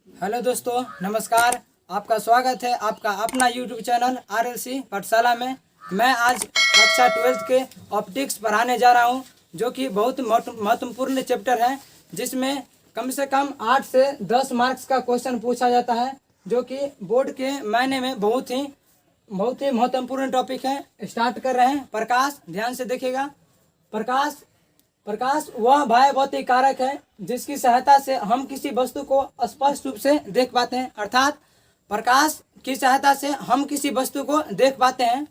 Hello दोस्तों, नमस्कार। आपका स्वागत है आपका अपना यूट्यूब चैनल आरएलसी पाठशाला में। मैं आज कक्षा 12th के ऑप्टिक्स पढ़ाने जा रहा हूं, जो कि बहुत महत्वपूर्ण चैप्टर है, जिसमें कम से कम 8 से 10 मार्क्स का क्वेश्चन पूछा जाता है, जो कि बोर्ड के मायने में बहुत ही महत्वपूर्ण टॉपिक है। स्टार्ट कर रहे हैं। प्रकाश, ध्यान से देखिएगा। प्रकाश वह बाह्य भौतिक कारक है जिसकी सहायता से हम किसी वस्तु को स्पष्ट रूप से देख पाते हैं। अर्थात प्रकाश की सहायता से हम किसी वस्तु को देख पाते हैं।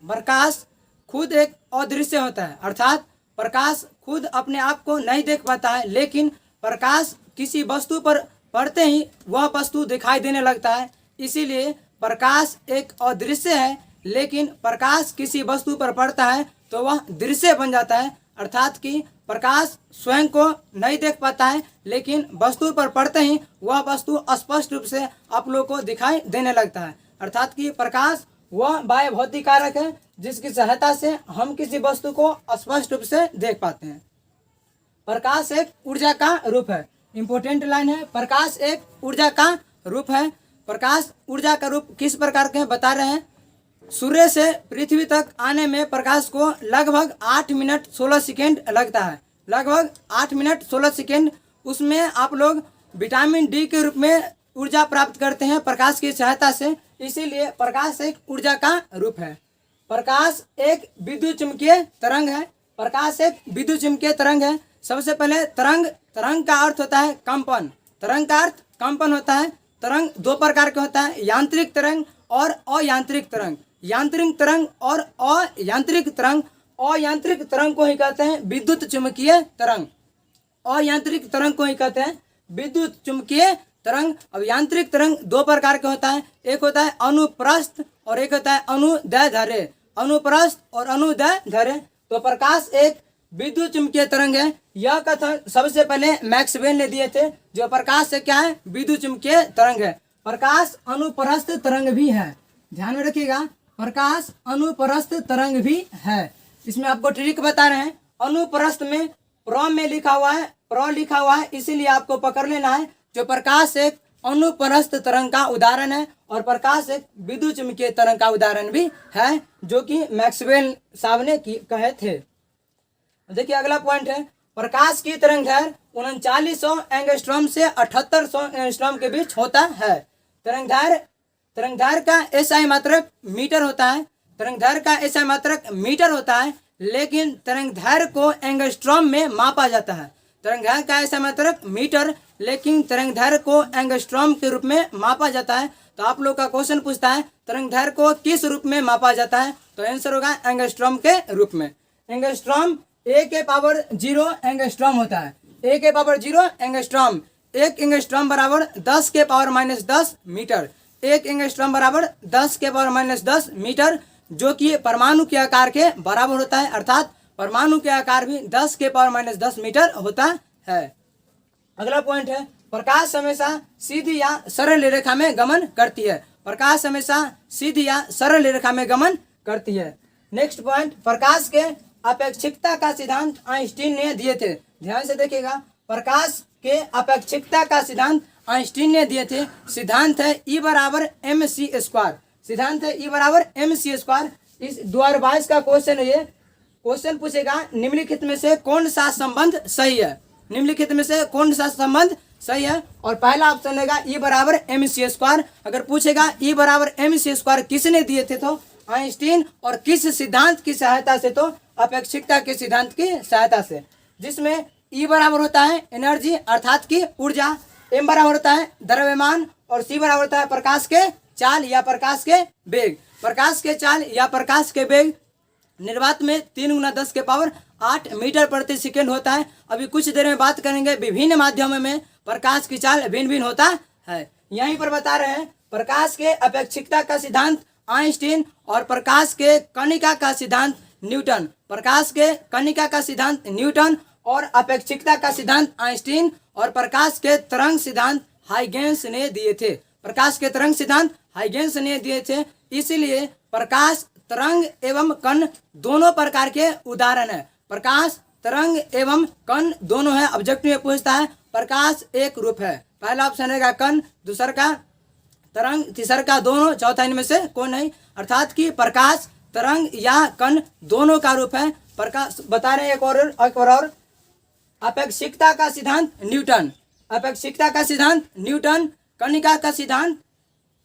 प्रकाश खुद एक अदृश्य होता है, अर्थात प्रकाश खुद अपने आप को नहीं देख पाता है, लेकिन प्रकाश किसी वस्तु पर पड़ते ही वह वस्तु दिखाई देने लगता है। इसीलिए प्रकाश एक अदृश्य है, लेकिन प्रकाश किसी वस्तु पर पड़ता है तो वह दृश्य बन जाता है। अर्थात कि प्रकाश स्वयं को नहीं देख पाता है, लेकिन वस्तु पर पड़ते ही वह वस्तु स्पष्ट रूप से आप लोगों को दिखाई देने लगता है। अर्थात कि प्रकाश वह बाह्य भौतिक कारक है जिसकी सहायता से हम किसी वस्तु को स्पष्ट रूप से देख पाते हैं। प्रकाश एक ऊर्जा का रूप है। इंपॉर्टेंट लाइन है, प्रकाश एक ऊर्जा का रूप है। प्रकाश ऊर्जा का रूप किस प्रकार के बता रहे हैं। सूर्य से पृथ्वी तक आने में प्रकाश को लगभग 8 मिनट 16 सेकेंड लगता है। लगभग 8 मिनट 16 सेकेंड। उसमें आप लोग विटामिन डी के रूप में ऊर्जा प्राप्त करते हैं प्रकाश की सहायता से। इसीलिए प्रकाश एक ऊर्जा का रूप है। प्रकाश एक विद्युत चुम्बकीय तरंग है। प्रकाश एक विद्युत चुम्बकीय तरंग है। सबसे पहले तरंग का अर्थ होता है कंपन। तरंग का अर्थ कंपन होता है। तरंग दो प्रकार का होता है, यांत्रिक तरंग और अयांत्रिक तरंग। यांत्रिक तरंग और अयांत्रिक तरंग। अयांत्रिक तरंग को ही कहते हैं विद्युत चुम्बकीय तरंग। अयांत्रिक तरंग को ही कहते हैं विद्युत चुम्बकीय तरंग। अब यांत्रिक तरंग दो प्रकार का होता है, एक होता है अनुप्रस्थ और एक होता है अनुदैर्ध्य। अनुप्रस्थ और अनुदैर्ध्य। तो प्रकाश एक विद्युत चुम्बकीय तरंग है। यह कथन सबसे पहले मैक्सवेल ने दिए थे। जो प्रकाश से क्या है, विद्युत चुम्बकीय तरंग है। प्रकाश अनुप्रस्थ तरंग भी है, ध्यान में रखिएगा। प्रकाश अनुप्रस्थ तरंग भी है। इसमें आपको ट्रिक बता रहे हैं। अनुप्रस्थ में प्र में लिखा हुआ है, इसीलिए आपको पकड़ लेना है। जो प्रकाश एक अनुप्रस्थ तरंग का उदाहरण है और प्रकाश एक विद्युत चुम्बकीय तरंग का उदाहरण भी है, जो कि मैक्सवेल साहब ने कहे थे। देखिए अगला पॉइंट है, प्रकाश की तरंग दैर्घ्य 3900 एंगस्ट्रॉम से 7800 एंगस्ट्रॉम के बीच होता है। तरंग दैर्घ्य का एसआई मात्रक मीटर होता है। तरंग दैर्घ्य का एसआई मात्रक मीटर होता है, लेकिन तरंग दैर्घ्य को एंगस्ट्रॉम में मापा जाता है। तरंग दैर्घ्य का एसआई मात्रक मीटर, लेकिन तरंग दैर्घ्य को एंगस्ट्रॉम के रूप में मापा जाता है। तो आप लोग का क्वेश्चन पूछता है तरंग दैर्घ्य को किस रूप में मापा जाता है, तो आंसर होगा एंगस्ट्रॉम के रूप में। एंगस्ट्रॉम ए के पावर 0 एंगस्ट्रॉम होता है। ए के पावर 0 एंगस्ट्रॉम। 1 एंगस्ट्रॉम बराबर 10 के पावर -10 मीटर। 1 एंगस्ट्रॉम बराबर 10 के पावर -10 मीटर, जो कि परमाणु के आकार के बराबर होता है। अर्थात परमाणु के आकार भी 10 के पावर -10 मीटर होता है। अगला पॉइंट है, प्रकाश हमेशा सीधी या सरल रेखा में गमन करती है। प्रकाश हमेशा सीधी या सरल रेखा में गमन करती है। नेक्स्ट पॉइंट, प्रकाश के अपेक्षिकता का सिद्धांत आइंस्टीन ने दिए थे। ध्यान से देखिएगा, प्रकाश के अपेक्षिकता का सिद्धांत आइंस्टीन ने दिए थे। सिद्धांत है E बराबर mc²। सिद्धांत है E बराबर mc²। इस 2022 का क्वेश्चन है। ये क्वेश्चन पूछेगा निम्नलिखित में से कौन सा संबंध सही है। निम्नलिखित में से कौन सा संबंध सही है, और पहला ऑप्शन लेगा E बराबर mc²। अगर पूछेगा E बराबर mc² किसने दिए थे, तो आइंस्टीन। और किस सिद्धांत की सहायता से, तो अपेक्षिकता के सिद्धांत की सहायता से, जिसमें E बराबर होता है एनर्जी अर्थात की ऊर्जा, M बराबर होता है द्रव्यमान, और C बराबर होता है प्रकाश के चाल या प्रकाश के वेग। प्रकाश के चाल या प्रकाश के वेग निर्वात में 3 × 10 के पावर 8 मीटर प्रति सेकेंड होता है। अभी कुछ देर में बात करेंगे विभिन्न माध्यमों में प्रकाश की चाल भिन्न भिन्न होता है। यहीं पर बता रहे हैं प्रकाश के अपेक्षिकता का सिद्धांत आइंस्टीन और प्रकाश के कणिका का सिद्धांत न्यूटन। प्रकाश के कणिका का सिद्धांत न्यूटन और अपेक्षिकता का सिद्धांत आइंस्टीन, और प्रकाश के तरंग सिद्धांत हाइगेंस ने दिए थे। प्रकाश के तरंग सिद्धांत हाइगेंस ने दिए थे। इसलिए प्रकाश, तरंग एवं कण दोनों प्रकार के उदाहरण है। प्रकाश, तरंग एवं कण दोनों है। ऑब्जेक्टिव में पूछता है प्रकाश एक रूप है। पहला ऑप्शन रहेगा कण, दूसरा का तरंग, तीसरा का दोनों, चौथा इनमें से कोई नहीं। अर्थात कि प्रकाश तरंग या कण दोनों का रूप है। प्रकाश बता रहे हैं एक और अपेक्षिकता का सिद्धांत न्यूटन, अपेक्षिकता का सिद्धांत न्यूटन, कणिका का सिद्धांत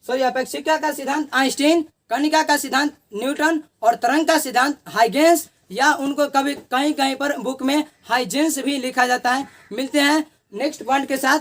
अपेक्षिकता का सिद्धांत आइंस्टीन, कणिका का सिद्धांत न्यूटन और तरंग का सिद्धांत हाइगेंस, या उनको कभी कहीं कहीं पर बुक में हाइजेंस भी लिखा जाता है। मिलते हैं नेक्स्ट पॉइंट के साथ।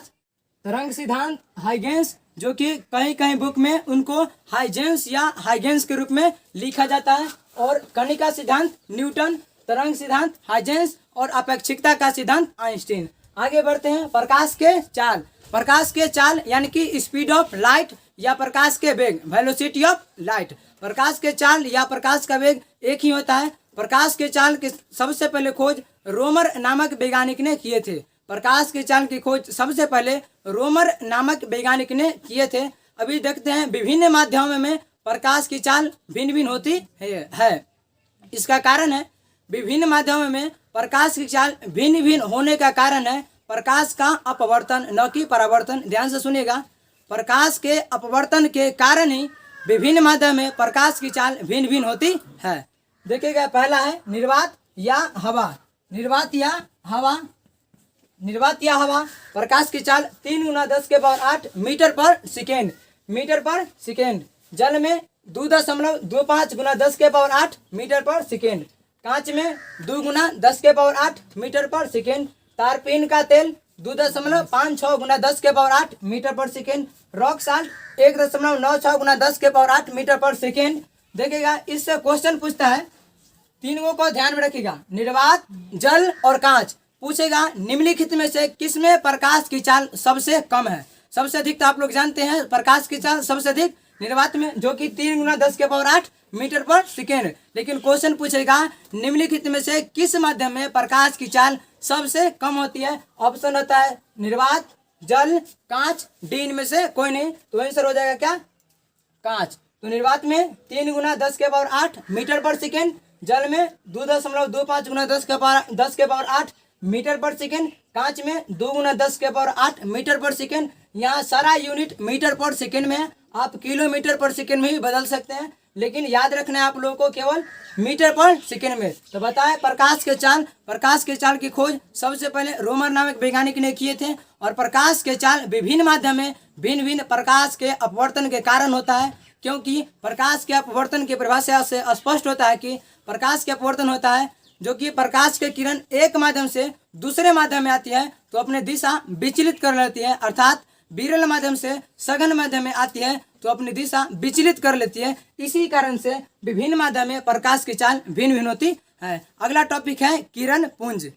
तरंग सिद्धांत हाइगेंस, जो कि कहीं कहीं बुक में उनको हाइजेंस या हाइगेंस के रूप में लिखा जाता है, और कणिका सिद्धांत न्यूटन, तरंग सिद्धांत हाइजेंस और अपेक्षिकता का सिद्धांत आइंस्टीन। आगे बढ़ते हैं। प्रकाश के चाल, प्रकाश के चाल यानी कि स्पीड ऑफ लाइट या प्रकाश के वेग, वेलोसिटी ऑफ लाइट। प्रकाश के चाल या प्रकाश का वेग एक ही होता है। प्रकाश के चाल के सबसे पहले खोज रोमर नामक वैज्ञानिक ने किए थे। प्रकाश के चाल की खोज सबसे पहले रोमर नामक वैज्ञानिक ने किए थे। अभी देखते हैं विभिन्न माध्यमों में प्रकाश की चाल भिन्न भिन्न होती है। इसका कारण है विभिन्न माध्यमों में प्रकाश की चाल भिन्न भिन्न होने का कारण है प्रकाश का अपवर्तन, न कि परावर्तन। ध्यान से सुनिएगा, प्रकाश के अपवर्तन के कारण ही विभिन्न माध्यम में प्रकाश की चाल भिन्न भिन्न होती है। देखिएगा, पहला है निर्वात या हवा। निर्वात या हवा, निर्वात या हवा प्रकाश की चाल 3 × 10⁸ मीटर पर सेकेंड, मीटर पर सेकेंड। जल में 2.25 × 10⁸ मीटर पर सेकेंड। कांच में 2 × 10⁸ मीटर पर सेकेंड। तारपीन का तेल 2.56 × 10⁸ मीटर पर सेकेंड। रॉक साल्ट 1.96 × 10⁸ मीटर पर सेकेंड। देखिएगा, इससे क्वेश्चन पूछता है, तीनों को ध्यान में रखिएगा, निर्वात, जल और कांच। पूछेगा निम्नलिखित में से किसमें प्रकाश की चाल सबसे कम है। सबसे अधिक तो आप लोग जानते हैं प्रकाश की चाल सबसे अधिक निर्वात में, जो कि 3 × 10⁸ मीटर पर सेकेंड। लेकिन क्वेश्चन पूछेगा निम्नलिखित में से किस माध्यम में प्रकाश की चाल सबसे कम होती है। ऑप्शन होता है निर्वात, जल, कांच, डी इनमें से कोई नहीं। तो आंसर हो जाएगा क्या, कांच। तो निर्वात में 3 × 10⁸ मीटर पर सेकेंड, जल में 2.25 × 10⁸ मीटर पर सेकेंड, कांच में 2 × 10⁸ मीटर पर सेकेंड। यहाँ सारा यूनिट मीटर पर सेकेंड में है, आप किलोमीटर पर सेकेंड में भी बदल सकते हैं, लेकिन याद रखना है आप लोगों को केवल मीटर पर सेकेंड में। तो बताएं प्रकाश के चाल, प्रकाश के चाल की खोज सबसे पहले रोमर नामक वैज्ञानिक ने किए थे। और प्रकाश के चाल विभिन्न माध्यम में भिन्न भिन्न प्रकाश के अपवर्तन के कारण होता है, क्योंकि प्रकाश के अपवर्तन की परिभाषा से स्पष्ट होता है कि प्रकाश के अपवर्तन होता है जो कि प्रकाश के किरण एक माध्यम से दूसरे माध्यम में आती है तो अपने दिशा विचलित कर लेती है, अर्थात विरल माध्यम से सघन माध्यम में आती है तो अपनी दिशा विचलित कर लेती है। इसी कारण से विभिन्न माध्यम में प्रकाश की चाल भिन्न भिन्न होती है। अगला टॉपिक है किरण पुंज।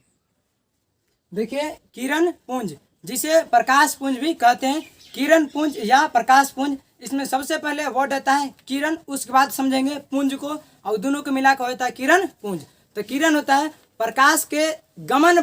देखिए, किरण पुंज जिसे प्रकाश पुंज भी कहते हैं, किरण पुंज या प्रकाश पुंज, इसमें सबसे पहले वर्ड आता है किरण, उसके बाद समझेंगे पुंज को, और दोनों को मिलाकर होता है किरण पुंज। तो किरण होता है प्रकाश के गमन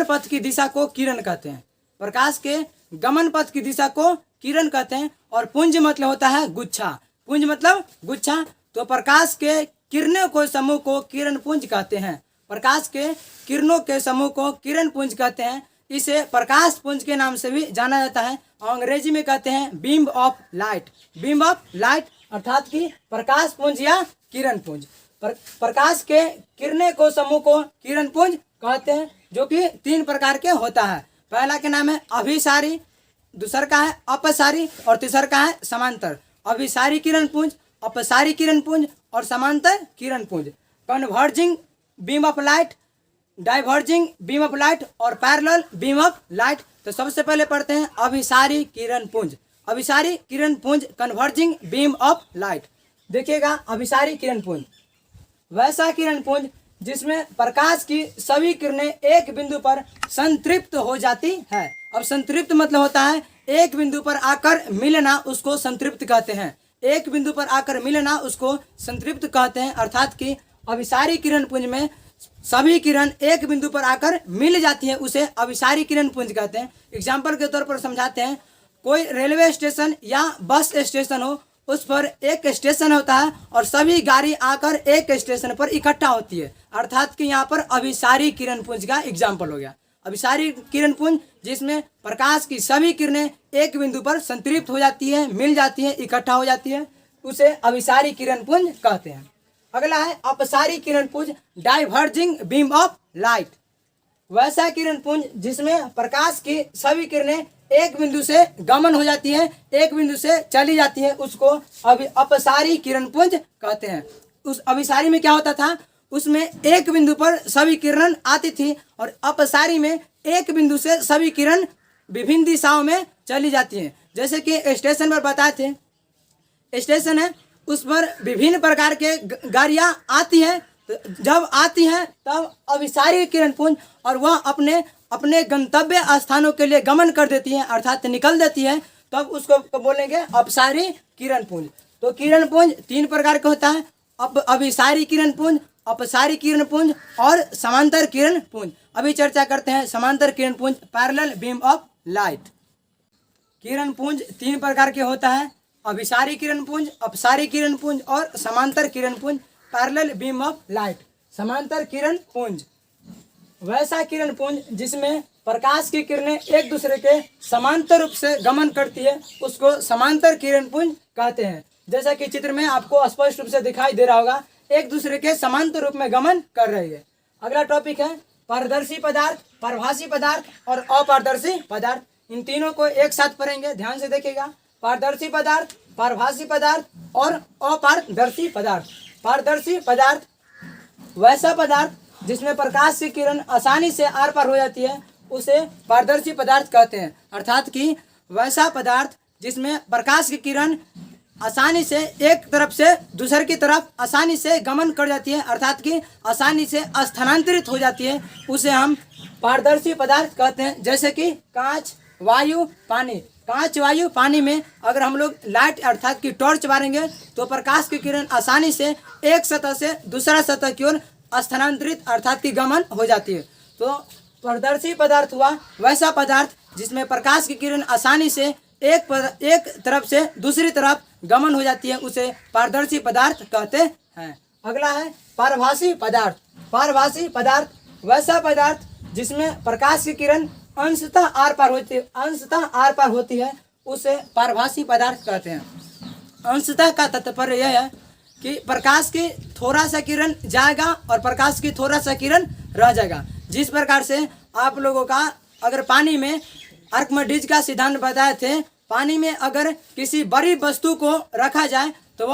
पथ की दिशा को किरण कहते हैं। प्रकाश के गमन पथ की दिशा को किरण कहते हैं। और पुंज मतलब होता है गुच्छा, पुंज मतलब गुच्छा। तो प्रकाश के किरणों को समूह को किरण पुंज कहते हैं। प्रकाश के किरणों के समूह को किरण पुंज कहते हैं। इसे प्रकाश पुंज के नाम से भी जाना जाता है। अंग्रेजी में कहते हैं beam of light, beam of light, अर्थात कि प्रकाश पुंज या किरण पुंज। प्रकाश के किरणें को समूह को किरण पुंज कहते हैं, जो कि 3 प्रकार के होता है। पहला के नाम है अभिसारी, दूसरा का है अपसारी और तीसरा का है समांतर। अभिसारी किरण पुंज, अपसारी किरण पुंज और समांतर किरण पुंज। Converging beam of light, diverging beam of light और पैरेलल बीम ऑफ लाइट। तो सबसे पहले पढ़ते हैं अभिसारी किरण पुंज। अभिसारी किरण पुंज, कन्वर्जिंग बीम ऑफ लाइट। देखिएगा, अभिसारी किरण पुंज वैसा किरण पुंज जिसमें प्रकाश की सभी किरणें एक बिंदु पर संतृप्त हो जाती है। अब संतृप्त मतलब होता है एक बिंदु पर आकर मिलना, उसको संतृप्त कहते हैं। एक बिंदु पर आकर मिलना उसको संतृप्त कहते हैं। अर्थात कि अभिसारी किरण पुंज में सभी किरण एक बिंदु पर आकर मिल जाती है, उसे अभिसारी किरण पुंज कहते हैं। एग्जाम्पल के तौर पर समझाते हैं, कोई रेलवे स्टेशन या बस स्टेशन हो, उस पर एक स्टेशन होता है और सभी गाड़ी आकर एक स्टेशन पर इकट्ठा होती है, अर्थात कि यहाँ पर अभिसारी किरण पुंज का एग्जाम्पल हो गया। अभिसारी किरण पुंज जिसमें प्रकाश की सभी किरणें एक बिंदु पर संतृप्त हो जाती है, मिल जाती है, इकट्ठा हो जाती है, उसे अभिसारी किरण पुंज कहते हैं। अगला है अपसारी किरण पुंज, डाइवर्जिंग बीम ऑफ लाइट। वैसा किरण पुंज जिसमें प्रकाश की सभी किरणें एक बिंदु से गमन हो जाती है, एक बिंदु से चली जाती है, उसको अपसारी किरण पुंज कहते हैं। उस अभिसारी में क्या होता था, उसमें एक बिंदु पर सभी किरण आती थी और अपसारी में एक बिंदु से सभी किरण विभिन्न दिशाओं में चली जाती हैं। जैसे कि स्टेशन पर बताए थे, स्टेशन है उस पर विभिन्न प्रकार के गाड़ियां आती हैं, तो जब आती हैं तब अभिसारी किरण पुंज और वह अपने अपने गंतव्य स्थानों के लिए गमन कर देती है, अर्थात निकल देती है, तब उसको बोलेंगे अपसारी किरण पुंज। तो किरण पुंज तीन प्रकार का होता है, अभिसारी किरण पुंज, अपसारी किरण पुंज और समांतर किरण पुंज। अभी चर्चा करते हैं समांतर किरण पुंज, पैरेलल बीम ऑफ लाइट। किरण पुंज तीन प्रकार के होता है, अभिसारी किरण पुंज, अपसारी किरण पुंज और समांतर किरण पुंज, पैरेलल बीम ऑफ लाइट। समांतर किरण पुंज वैसा किरण पुंज जिसमें प्रकाश की किरणें एक दूसरे के समांतर रूप से गमन करती है, उसको समांतर किरण पुंज कहते हैं। जैसा कि चित्र में आपको स्पष्ट रूप से दिखाई दे रहा होगा, एक दूसरे के समांतर रूप में गमन कर रही है। अगला टॉपिक है पारदर्शी पदार्थ, पारभासी पदार्थ और अपारदर्शी पदार्थ। इन तीनों को एक साथ पढ़ेंगे, ध्यान से देखिएगा। पारदर्शी पदार्थ, पारभासी पदार्थ और अपारदर्शी पदार्थ। पारदर्शी पदार्थ वैसा पदार्थ जिसमें प्रकाश की किरण आसानी से आर पार हो जाती है, उसे पारदर्शी पदार्थ कहते हैं। अर्थात कि वैसा पदार्थ जिसमें प्रकाश की किरण आसानी से एक तरफ से दूसरे की तरफ आसानी से गमन कर जाती है, अर्थात कि आसानी से स्थानांतरित हो जाती है, उसे हम पारदर्शी पदार्थ कहते हैं। जैसे कि कांच, वायु, पानी। कांच, वायु, पानी में अगर हम लोग लाइट अर्थात कि टॉर्च मारेंगे तो प्रकाश की किरण आसानी से एक सतह से दूसरा सतह की ओर स्थानांतरित अर्थात कि गमन हो जाती है। तो पारदर्शी पदार्थ हुआ वैसा पदार्थ जिसमें प्रकाश की किरण आसानी से एक तरफ से दूसरी तरफ गमन हो जाती है, उसे पारदर्शी पदार्थ कहते हैं। अगला है पारभासी पदार्थ। पारभासी पदार्थ वैसा पदार्थ जिसमें प्रकाश की किरण अंशतः आर पार होती है, उसे पारभासी पदार्थ कहते हैं। अंशतः का तात्पर्य यह है कि प्रकाश की थोड़ा सा किरण जाएगा और प्रकाश की थोड़ा सा किरण रह जाएगा। जिस प्रकार से आप लोगों का अगर पानी में आर्किमिडीज का सिद्धांत बताए थे, पानी में अगर किसी बड़ी वस्तु को रखा जाए तो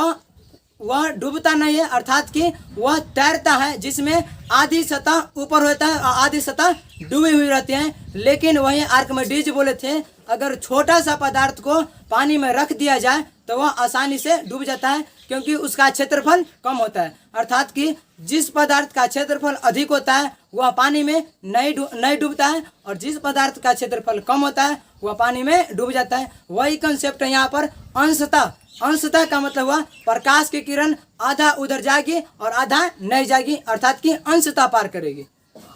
वह डूबता नहीं है, अर्थात कि वह तैरता है, जिसमें आधी सतह ऊपर होता है और आधी सतह डूबी हुई रहती है। लेकिन वहीं आर्किमिडीज बोले थे अगर छोटा सा पदार्थ को पानी में रख दिया जाए तो वह आसानी से डूब जाता है, क्योंकि उसका क्षेत्रफल कम होता है। अर्थात कि जिस पदार्थ का क्षेत्रफल अधिक होता है वह पानी में नहीं डूबता है, और जिस पदार्थ का क्षेत्रफल कम होता है वह पानी में डूब जाता है। वही कंसेप्ट है यहाँ पर अंशतः। अंशतः का मतलब हुआ प्रकाश की किरण आधा उधर जाएगी और आधा नहीं जाएगी, अर्थात कि अंशतः पार करेगी।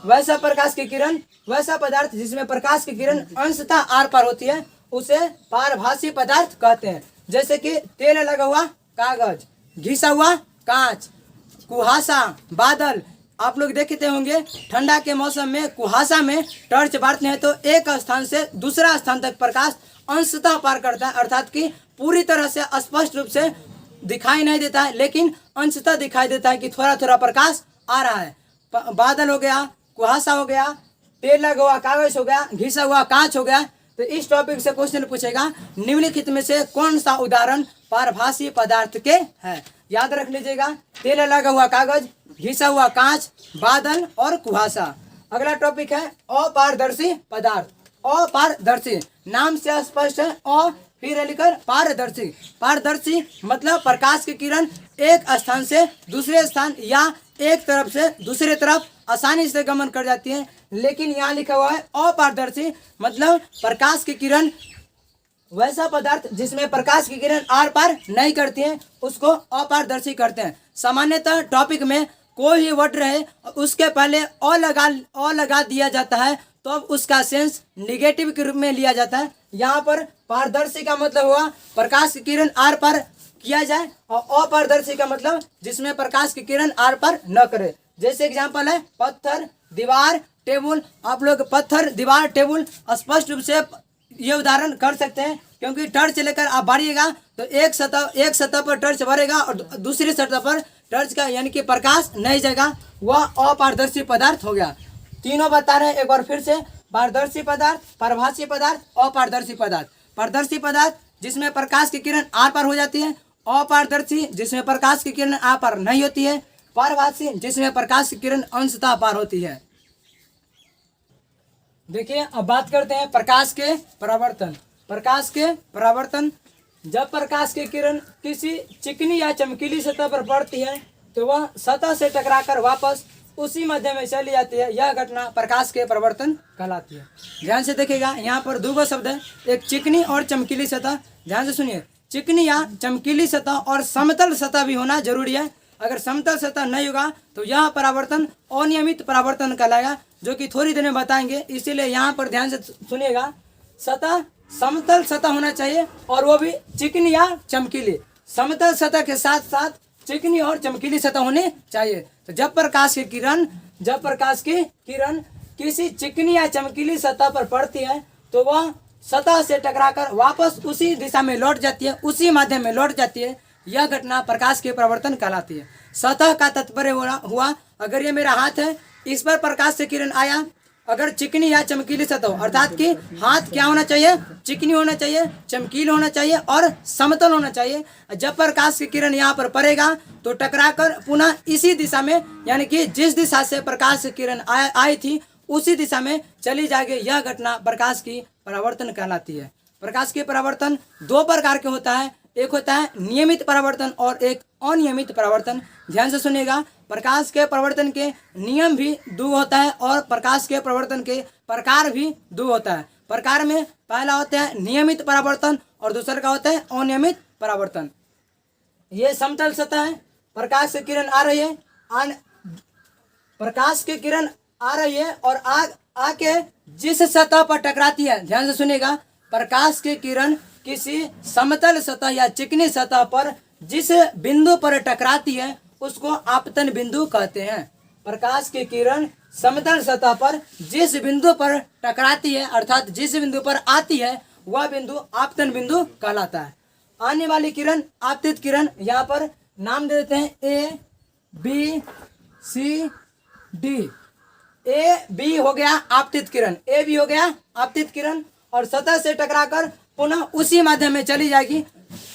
वैसा प्रकाश की किरण, वैसा पदार्थ जिसमें प्रकाश की किरण अंशतः आर पार होती है, उसे पारभासी पदार्थ कहते हैं। जैसे कि तेल लगा हुआ कागज, घिसा हुआ कांच, कुहासा, बादल। आप लोग देखते होंगे ठंडा के मौसम में कुहासा में टॉर्च बारते हैं तो एक स्थान से दूसरा स्थान तक प्रकाश अंशतः पार करता है, अर्थात कि पूरी तरह से स्पष्ट रूप से दिखाई नहीं देता है, लेकिन अंशतः दिखाई देता है कि थोड़ा थोड़ा प्रकाश आ रहा है। बादल हो गया, कुहासा हो गया, तेल लगा हुआ कागज हो गया, घिसा हुआ कांच हो गया। तो इस टॉपिक से क्वेश्चन पूछेगा निम्नलिखित में से कौन सा उदाहरण पारभासी पदार्थ के है। याद रख लीजिएगा, तेल लगा हुआ कागज, घिसा हुआ कांच, बादल और कुहासा। अगला टॉपिक है अपारदर्शी पदार्थ। अपारदर्शी नाम से स्पष्ट है, अ फिर लिखकर पारदर्शी। पारदर्शी मतलब प्रकाश की किरण एक स्थान से दूसरे स्थान या एक तरफ से दूसरे तरफ आसानी से गमन कर जाती है। लेकिन यहाँ लिखा हुआ है अपारदर्शी मतलब प्रकाश की किरण वैसा पदार्थ जिसमें प्रकाश की किरण आर पार नहीं करती है, उसको अपारदर्शी करते हैं। सामान्यतः टॉपिक में कोई ही वर्ड रहे उसके पहले अ लगा दिया जाता है, तो अब उसका सेंस निगेटिव के रूप में लिया जाता है। यहाँ पर पारदर्शी का मतलब हुआ प्रकाश की किरण आर पार किया जाए, और अपारदर्शी का मतलब जिसमें प्रकाश की किरण आर पार न करे। जैसे एग्जांपल है पत्थर, दीवार, टेबल, आप लोग पत्थर, दीवार, टेबल स्पष्ट रूप से ये उदाहरण कर सकते हैं, क्योंकि टर्च लेकर आप बारिएगा तो एक सतह पर टर्च भरेगा और दूसरी सतह पर टर्च का यानी कि प्रकाश नहीं जाएगा, वह अपारदर्शी पदार्थ हो गया। तीनों बता रहे हैं एक बार फिर से, पारदर्शी पदार्थ, पारभासी पदार्थ, अपारदर्शी पदार्थ। पारदर्शी पदार्थ जिसमें प्रकाश की किरण आर पार हो जाती है, अपारदर्शी जिसमें प्रकाश की किरण आर पार नहीं होती है, पारभासी जिसमें प्रकाश की किरण अंशतः पार होती है। देखिए अब बात करते हैं प्रकाश के परावर्तन। प्रकाश के परावर्तन, जब प्रकाश की किरण किसी चिकनी या चमकीली सतह पर पड़ती है तो वह सतह से टकराकर वापस उसी मध्य में चली जाती है। यह घटना प्रकाश के परावर्तन कहलाती है। ध्यान से देखिएगा, यहाँ पर दो शब्द है, एक चिकनी और चमकीली सतह। ध्यान से सुनिए, चिकनी या चमकीली सतह और समतल सतह भी होना जरूरी है। अगर समतल सतह नहीं होगा तो यह परावर्तन अनियमित परावर्तन कहलाएगा, जो कि थोड़ी देर में बताएंगे। इसीलिए यहाँ पर ध्यान से सुनिएगा, सतह समतल सतह होना चाहिए और वो भी चिकनी या चमकीली। समतल सतह के साथ साथ चिकनी और चमकीली सतह होनी चाहिए। तो जब प्रकाश की किरण किसी चिकनी या चमकीली सतह पर पड़ती है तो वह सतह से टकराकर वापस उसी दिशा में लौट जाती है, उसी माध्यम में लौट जाती है। यह घटना प्रकाश के परावर्तन कहलाती है। सतह का तात्पर्य हुआ अगर ये मेरा हाथ है, इस पर प्रकाश से किरण आया, अगर चिकनी या चमकीली सतह, अर्थात कि हाथ क्या होना चाहिए, चिकनी होना चाहिए, चमकील होना चाहिए और समतल होना चाहिए। जब प्रकाश की किरण यहाँ पर पड़ेगा तो टकराकर पुनः इसी दिशा में, यानी कि जिस दिशा से प्रकाश की किरण आई थी उसी दिशा में चली जाएगी। यह घटना प्रकाश की परावर्तन कहलाती है। प्रकाश के परावर्तन दो प्रकार के होता है, एक होता है नियमित परावर्तन और एक अनियमित परावर्तन। ध्यान से सुनिएगा, प्रकाश के परावर्तन के नियम भी दो होता है और प्रकाश के परावर्तन के प्रकार भी दो होता है। प्रकार में पहला होता है नियमित परावर्तन और दूसरा का होता है अनियमित परावर्तन। ये समतल सतह है, प्रकाश की किरण आ रही है, प्रकाश की किरण आ रही है और आके जिस सतह पर टकराती है, ध्यान से सुनिएगा, प्रकाश की किरण किसी समतल सतह या चिकनी सतह पर जिस बिंदु पर टकराती है उसको आपतन बिंदु कहते हैं। प्रकाश की किरण समतल सतह पर जिस बिंदु पर टकराती है, अर्थात जिस बिंदु पर आती है, वह बिंदु आपतन बिंदु कहलाता है। आने वाली किरण आपतित किरण, यहाँ पर नाम दे देते हैं A B C D. A B हो गया आपतित किरण, ए बी हो गया आपतित किरण और सतह से टकराकर पुनः उसी माध्यम में चली जाएगी,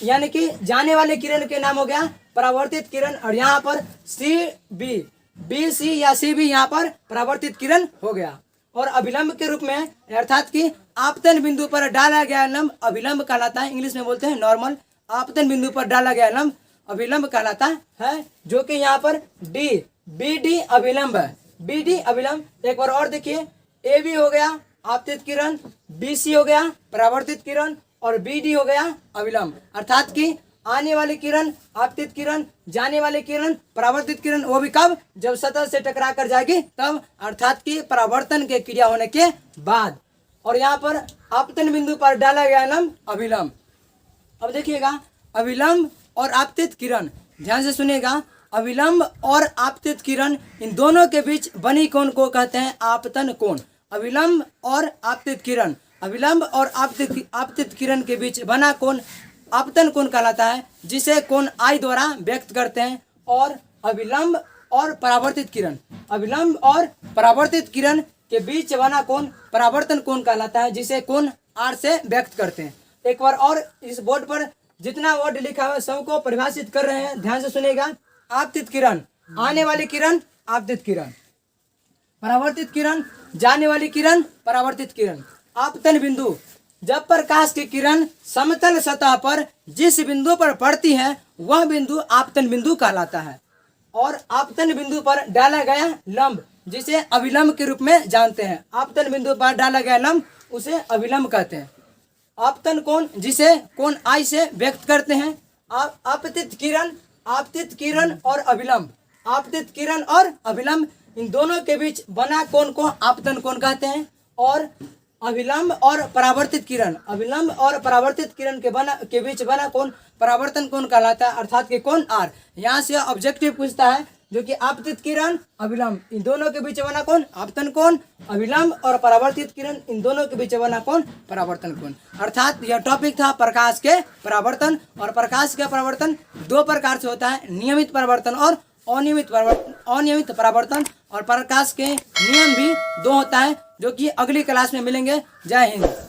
यानी कि जाने वाले किरण के नाम हो गया परावर्तित किरण। और यहाँ पर सी बी सी या सी बी यहाँ पर परावर्तित किरण हो गया। और अभिलंब के रूप में, अर्थात कि आपतन बिंदु पर डाला गया लंब अभिलंब कहलाता है। इंग्लिश में बोलते हैं नॉर्मल। आपतन बिंदु पर डाला गया लंब अभिलंब कहलाता है, जो कि यहाँ पर बी डी अभिलंब है, बी डी अभिलंब। एक बार और देखिए, ए बी हो गया आपतित किरण, बी सी हो गया परावर्तित किरण और बी डी हो गया अविलंब। अर्थात कि आने वाली किरण आपतित किरण, जाने वाली किरण परावर्तित किरण, वो भी कब, जब सतह से टकरा कर जाएगी तब, अर्थात कि परावर्तन के क्रिया होने के बाद। और यहाँ पर आपतन बिंदु पर डाला गया लंब अभिलंब। अब देखिएगा, अविलंब और आपतित किरण, ध्यान से सुनिएगा, अविलंब और आपतित किरण, इन दोनों के बीच बनी कोण को कहते हैं आपतन कोण। अविलंब और आपतित किरण, अविलंब और आपतित किरण के बीच बना कोण आपतन कोण कहलाता है, जिसे कोण आई द्वारा व्यक्त करते हैं। और अविलंब और परावर्तित किरण, अविलंब और परावर्तित किरण के बीच बना कोण परावर्तन कोण कहलाता है, जिसे कोण आर से व्यक्त करते हैं। एक बार और इस बोर्ड पर जितना वर्ड लिखा हुआ है सबको परिभाषित कर रहे हैं, ध्यान से सुनिएगा। आपतित किरण, आने वाली किरण आपतित किरण, परावर्तित किरण, जाने वाली किरण परावर्तित किरण। आपतन बिंदु, जब प्रकाश की किरण समतल सतह पर जिस बिंदु पर पड़ती है वह बिंदु आपतन बिंदु कहलाता है। और आपतन बिंदु पर डाला गया लंब, जिसे अविलंब के रूप में जानते हैं, आपतन बिंदु पर डाला गया लंब उसे अविलंब कहते हैं। आपतन कोण, जिसे कोण आई से व्यक्त करते हैं। आपतित किरण और अविलंब, आपतित किरण और अविलंब, इन दोनों के बीच बना कोण को आपतन कोण कहते हैं। और अविलंब और परावर्तित किरण, अविलंब और परावर्तित किरण के बीच बना कोण परावर्तन कोण कहलाता है, अर्थात कि कोण आर। यहाँ से ऑब्जेक्टिव पूछता है जो कि आपतित किरण, अविलंब, इन दोनों के बीच बना कोण आपतन कोण, अविलंब और परावर्तित किरण, इन दोनों के बीच बना कोण परावर्तन कोण। अर्थात यह टॉपिक था प्रकाश के परावर्तन। और प्रकाश का परावर्तन दो प्रकार से होता है, नियमित परावर्तन और अनियमित परावर्तन। और प्रकाश के नियम भी दो होता है, जो कि अगली क्लास में मिलेंगे। जय हिंद।